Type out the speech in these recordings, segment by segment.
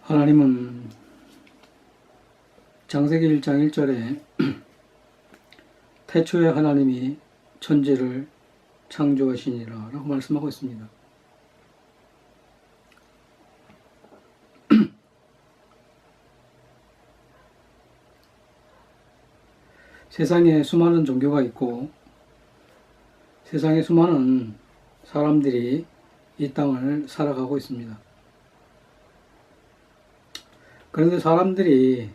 하나님은 창세기 1장 1절에 태초에 하나님이 천지를 창조하시니라 라고 말씀하고 있습니다. 세상에 수많은 종교가 있고 세상에 수많은 사람들이 이 땅을 살아가고 있습니다. 그런데 사람들이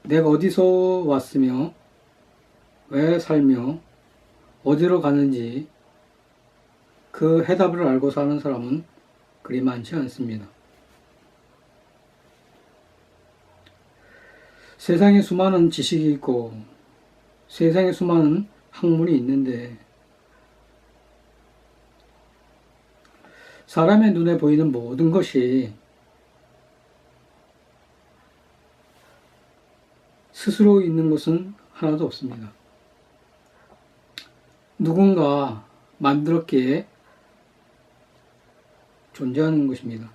내가 어디서 왔으며 왜 살며 어디로 가는지 그 해답을 알고 사는 사람은 그리 많지 않습니다. 세상에 수많은 지식이 있고 세상에 수많은 학문이 있는데 사람의 눈에 보이는 모든 것이 스스로 있는 것은 하나도 없습니다. 누군가 만들었기에 존재하는 것입니다.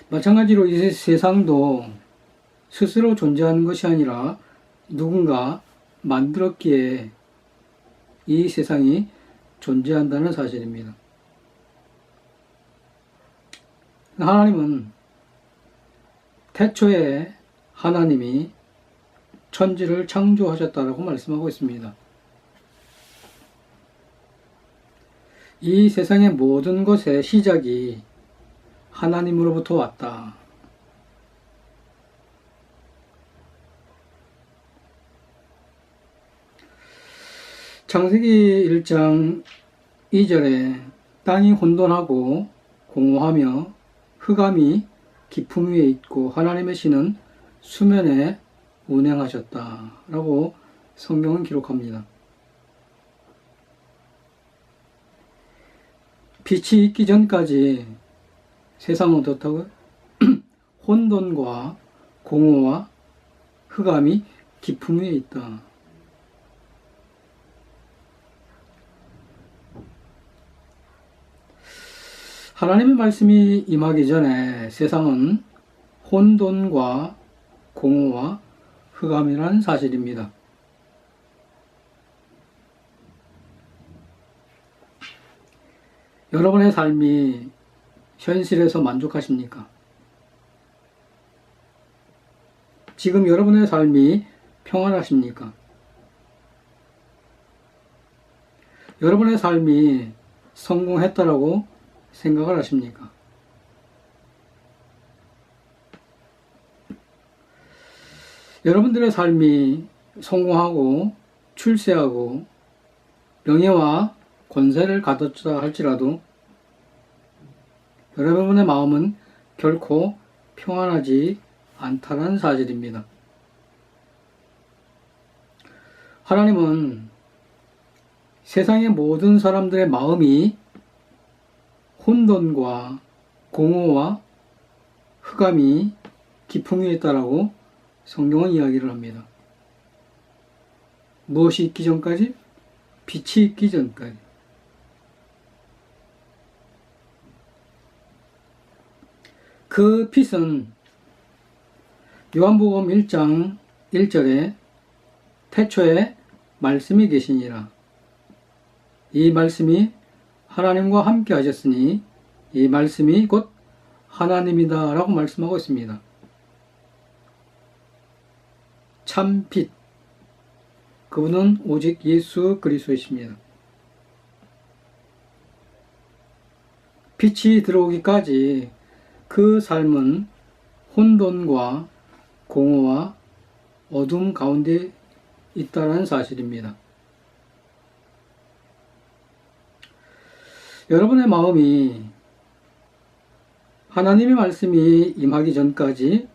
마찬가지로 이 세상도 스스로 존재하는 것이 아니라 누군가 만들었기에 이 세상이 존재한다는 사실입니다. 하나님은 태초에 하나님이 천지를 창조하셨다라고 말씀하고 있습니다. 이 세상의 모든 것의 시작이 하나님으로부터 왔다. 창세기 1장 2절에 땅이 혼돈하고 공허하며 흑암이 깊음 위에 있고 하나님의 신은 수면에 운행하셨다 라고 성경은 기록합니다. 빛이 있기 전까지 세상은 어떻다고요? 혼돈과 공허와 흑암이 깊음 위에 있다. 하나님의 말씀이 임하기 전에 세상은 혼돈과 공허와 흑암이라는 사실입니다. 여러분의 삶이 현실에서 만족하십니까? 지금 여러분의 삶이 평안하십니까? 여러분의 삶이 성공했다라고 생각을 하십니까? 여러분들의 삶이 성공하고 출세하고 명예와 권세를 가졌다 할지라도 여러분의 마음은 결코 평안하지 않다는 사실입니다. 하나님은 세상의 모든 사람들의 마음이 혼돈과 공허와 흑암이 깊음 위에 있다라고 성경은 이야기를 합니다. 무엇이 있기 전까지? 빛이 있기 전까지. 그 빛은 요한복음 1장 1절에 태초에 말씀이 계시니라. 이 말씀이 하나님과 함께 하셨으니 이 말씀이 곧 하나님이다 라고 말씀하고 있습니다. 참 빛, 그분은 오직 예수 그리스도이십니다. 빛이 들어오기까지 그 삶은 혼돈과 공허와 어둠 가운데 있다는 사실입니다. 여러분의 마음이 하나님의 말씀이 임하기 전까지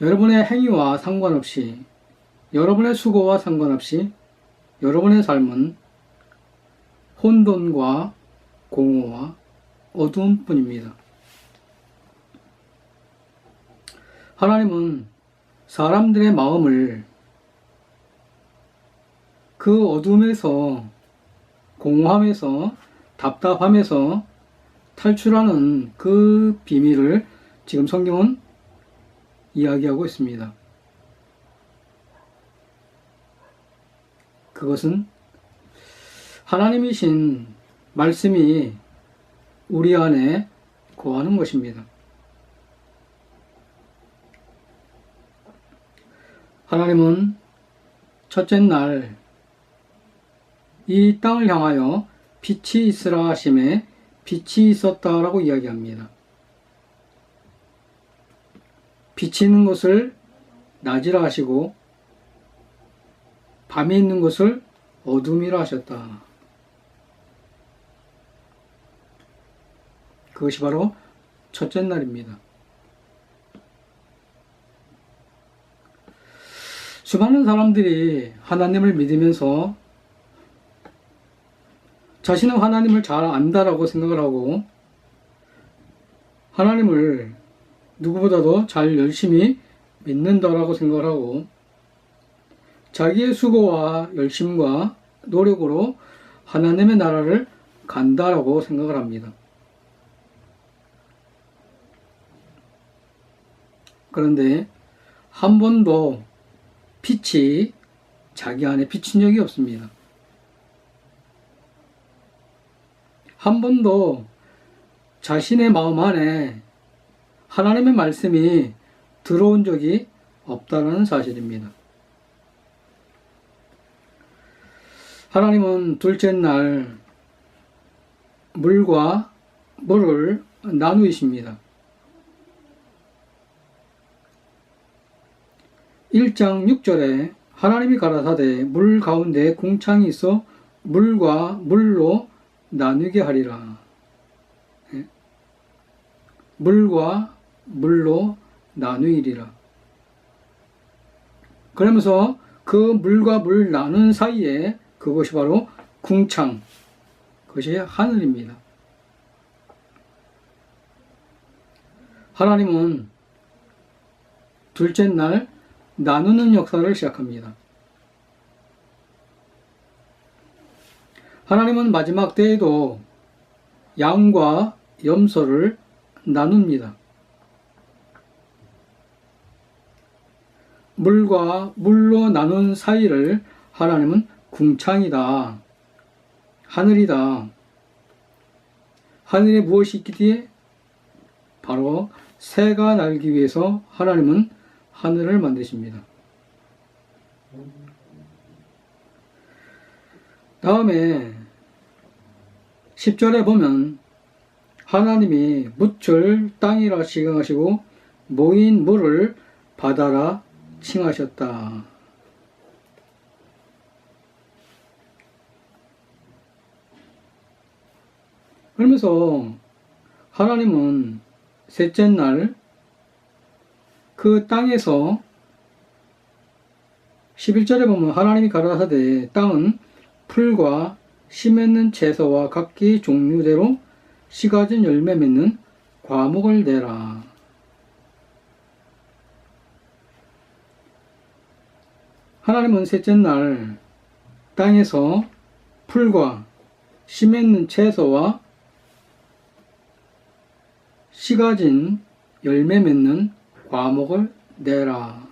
여러분의 행위와 상관없이 여러분의 수고와 상관없이 여러분의 삶은 혼돈과 공허와 어두움뿐입니다. 하나님은 사람들의 마음을 그 어둠에서 공허함에서 답답함에서 탈출하는 그 비밀을 지금 성경은 이야기하고 있습니다. 그것은 하나님이신 말씀이 우리 안에 거하는 것입니다. 하나님은 첫째 날 이 땅을 향하여 빛이 있으라 하심에 빛이 있었다라고 이야기합니다. 빛이 있는 것을 낮이라 하시고 밤이 있는 것을 어둠이라 하셨다. 그것이 바로 첫째 날입니다. 수많은 사람들이 하나님을 믿으면서 자신은 하나님을 잘 안다라고 생각을 하고 하나님을 누구보다도 잘 열심히 믿는다라고 생각을 하고 자기의 수고와 열심과 노력으로 하나님의 나라를 간다라고 생각을 합니다. 그런데 한 번도 빛이 자기 안에 비친 적이 없습니다. 한 번도 자신의 마음 안에 하나님의 말씀이 들어온 적이 없다는 사실입니다. 하나님은 둘째 날 물과 물을 나누십니다. 1장 6절에 하나님이 가라사대 물 가운데 궁창이 있어 물과 물로 나누게 하리라. 물과 물로 나누이리라. 그러면서 그 물과 물 나눈 사이에 그것이 바로 궁창, 그것이 하늘입니다. 하나님은 둘째 날 나누는 역사를 시작합니다. 하나님은 마지막 때에도 양과 염소를 나눕니다. 물과 물로 나눈 사이를 하나님은 궁창이다, 하늘이다. 하늘에 무엇이 있기에? 바로 새가 날기 위해서 하나님은 하늘을 만드십니다. 다음에 10절에 보면 하나님이 묻을 땅이라 시행하시고 모인 물을 바다라 칭하셨다. 그러면서 하나님은 셋째 날 그 땅에서 11절에 보면 하나님이 가라사대 땅은 풀과 씨 맺는 채소와 각기 종류대로 씨 가진 열매 맺는 과목을 내라. 하나님은 셋째 날 땅에서 풀과 씨 맺는 채소와 씨 가진 열매 맺는 과목을 내라.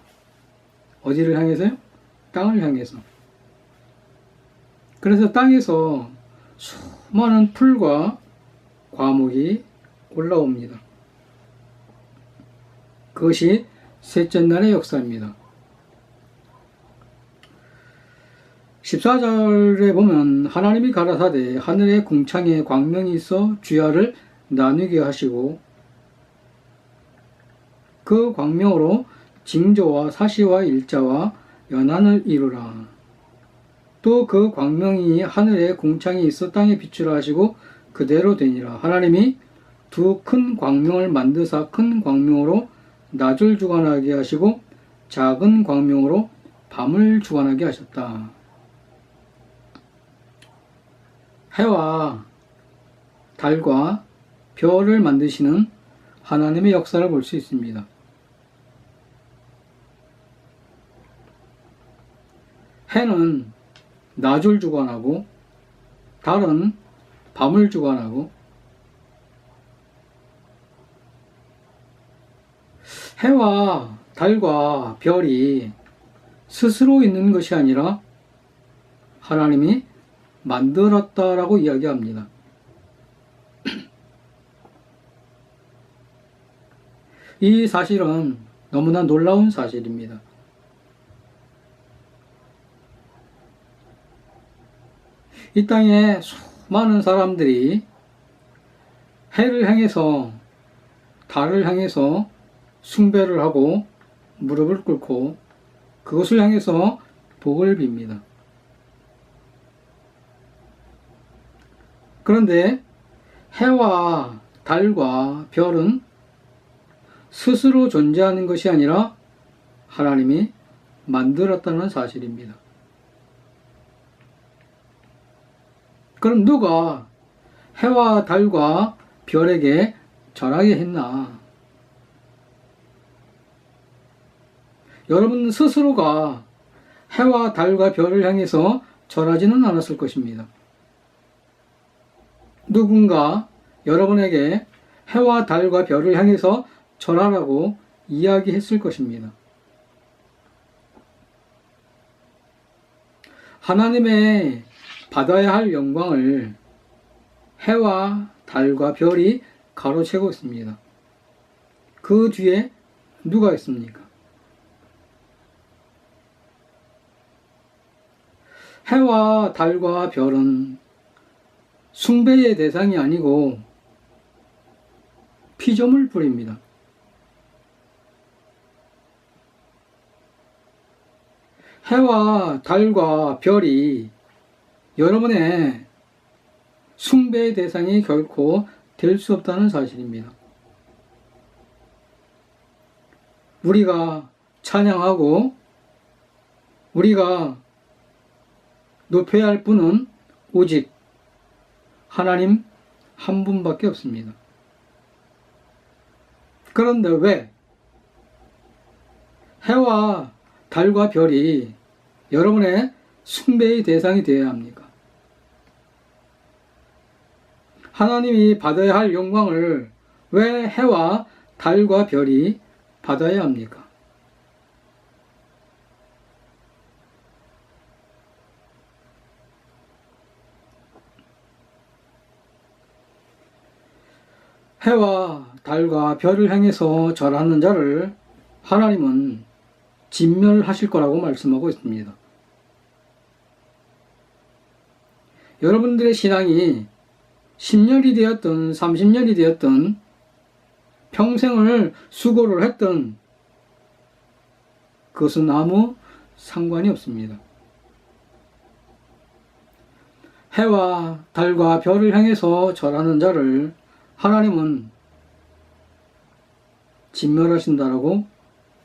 어디를 향해서요? 땅을 향해서. 그래서 땅에서 수많은 풀과 과목이 올라옵니다. 그것이 셋째 날의 역사입니다. 14절에 보면 하나님이 가라사대 하늘의 궁창에 광명이 있어 주야를 나누게 하시고 그 광명으로 징조와 사시와 일자와 연한을 이루라. 또 그 광명이 하늘에 궁창이 있어 땅에 비추라 하시고 그대로 되니라. 하나님이 두 큰 광명을 만드사 큰 광명으로 낮을 주관하게 하시고 작은 광명으로 밤을 주관하게 하셨다. 해와 달과 별을 만드시는 하나님의 역사를 볼 수 있습니다. 해는 낮을 주관하고 달은 밤을 주관하고 해와 달과 별이 스스로 있는 것이 아니라 하나님이 만들었다라고 이야기합니다. 이 사실은 너무나 놀라운 사실입니다. 이 땅에 수많은 사람들이 해를 향해서 달을 향해서 숭배를 하고 무릎을 꿇고 그것을 향해서 복을 빕니다. 그런데 해와 달과 별은 스스로 존재하는 것이 아니라 하나님이 만들었다는 사실입니다. 그럼 누가 해와 달과 별에게 절하게 했나? 여러분 스스로가 해와 달과 별을 향해서 절하지는 않았을 것입니다. 누군가 여러분에게 해와 달과 별을 향해서 절하라고 이야기했을 것입니다. 하나님의 받아야 할 영광을 해와 달과 별이 가로채고 있습니다. 그 뒤에 누가 있습니까? 해와 달과 별은 숭배의 대상이 아니고 피조물 뿐입니다. 해와 달과 별이 여러분의 숭배의 대상이 결코 될 수 없다는 사실입니다. 우리가 찬양하고 우리가 높여야 할 분은 오직 하나님 한 분밖에 없습니다. 그런데 왜 해와 달과 별이 여러분의 숭배의 대상이 되어야 합니까? 하나님이 받아야 할 영광을 왜 해와 달과 별이 받아야 합니까? 해와 달과 별을 향해서 절하는 자를 하나님은 진멸하실 거라고 말씀하고 있습니다. 여러분들의 신앙이 10년이 되었든 30년이 되었든 평생을 수고를 했든 그것은 아무 상관이 없습니다. 해와 달과 별을 향해서 절하는 자를 하나님은 진멸하신다라고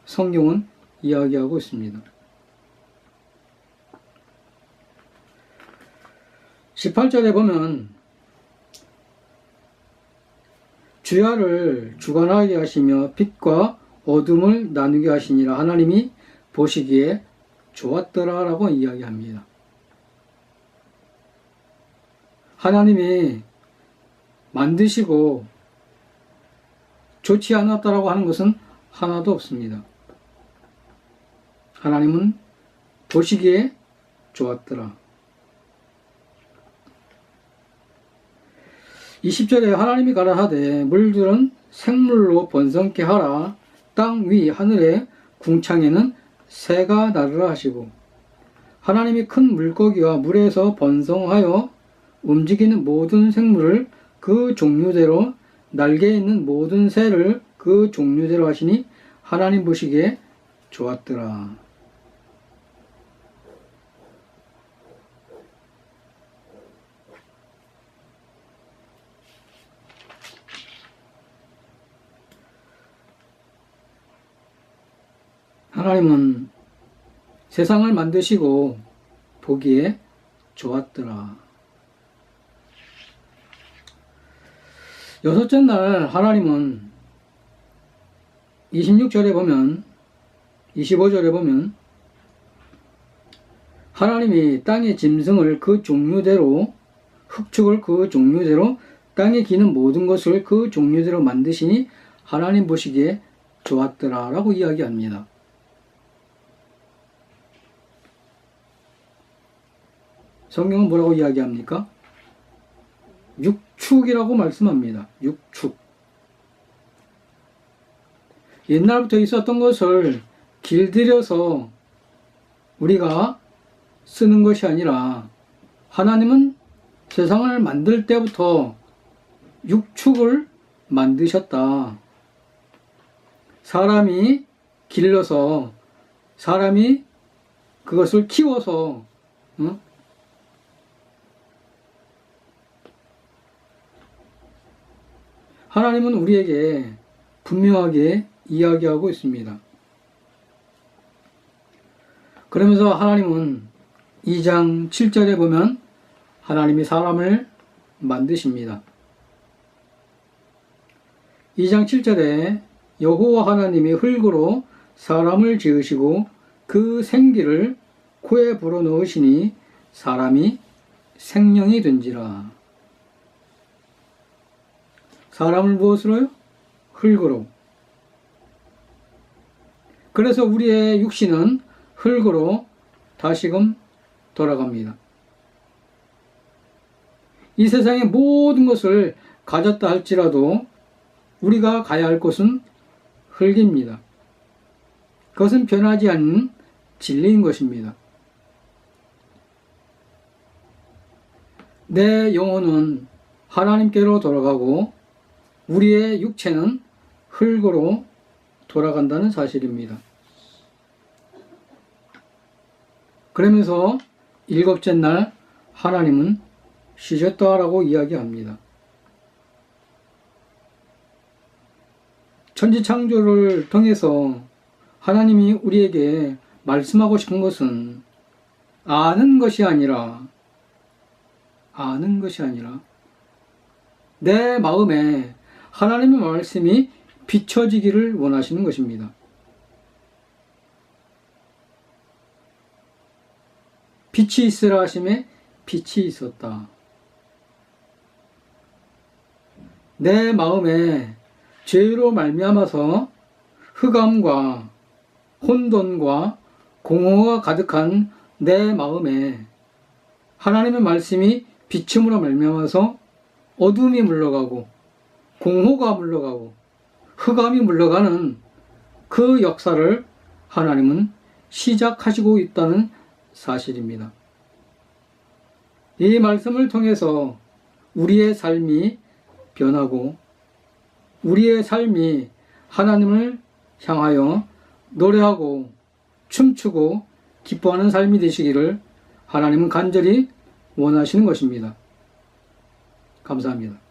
성경은 이야기하고 있습니다. 18절에 보면 주야를 주관하게 하시며 빛과 어둠을 나누게 하시니라 하나님이 보시기에 좋았더라 라고 이야기합니다. 하나님이 만드시고 좋지 않았다라고 하는 것은 하나도 없습니다. 하나님은 보시기에 좋았더라. 20절에 하나님이 가라사대 물들은 생물로 번성케 하라. 땅 위 하늘의 궁창에는 새가 나르라 하시고, 하나님이 큰 물고기와 물에서 번성하여 움직이는 모든 생물을 그 종류대로, 날개에 있는 모든 새를 그 종류대로 하시니 하나님 보시기에 좋았더라. 하나님은 세상을 만드시고 보기에 좋았더라. 여섯째 날 하나님은 26절에 보면 25절에 보면 하나님이 땅의 짐승을 그 종류대로, 흙축을 그 종류대로, 땅에 기는 모든 것을 그 종류대로 만드시니 하나님 보시기에 좋았더라 라고 이야기합니다. 성경은 뭐라고 이야기합니까? 육축이라고 말씀합니다. 육축. 옛날부터 있었던 것을 길들여서 우리가 쓰는 것이 아니라 하나님은 세상을 만들 때부터 육축을 만드셨다. 사람이 길러서 사람이 그것을 키워서 하나님은 우리에게 분명하게 이야기하고 있습니다. 그러면서 하나님은 2장 7절에 보면 하나님이 사람을 만드십니다. 2장 7절에 여호와 하나님이 흙으로 사람을 지으시고 그 생기를 코에 불어넣으시니 사람이 생명이 된지라. 사람을 무엇으로요? 흙으로. 그래서 우리의 육신은 흙으로 다시금 돌아갑니다. 이 세상의 모든 것을 가졌다 할지라도 우리가 가야 할 곳은 흙입니다. 그것은 변하지 않는 진리인 것입니다. 내 영혼은 하나님께로 돌아가고 우리의 육체는 흙으로 돌아간다는 사실입니다. 그러면서 7째 날 하나님은 쉬셨다라고 이야기합니다. 천지창조를 통해서 하나님이 우리에게 말씀하고 싶은 것은 아는 것이 아니라 내 마음에 하나님의 말씀이 비춰지기를 원하시는 것입니다. 빛이 있으라 하심에 빛이 있었다. 내 마음에 죄로 말미암아서 흑암과 혼돈과 공허가 가득한 내 마음에 하나님의 말씀이 비춤으로 말미암아서 어둠이 물러가고 공허가 물러가고 흑암이 물러가는 그 역사를 하나님은 시작하시고 있다는 사실입니다. 이 말씀을 통해서 우리의 삶이 변하고 우리의 삶이 하나님을 향하여 노래하고 춤추고 기뻐하는 삶이 되시기를 하나님은 간절히 원하시는 것입니다. 감사합니다.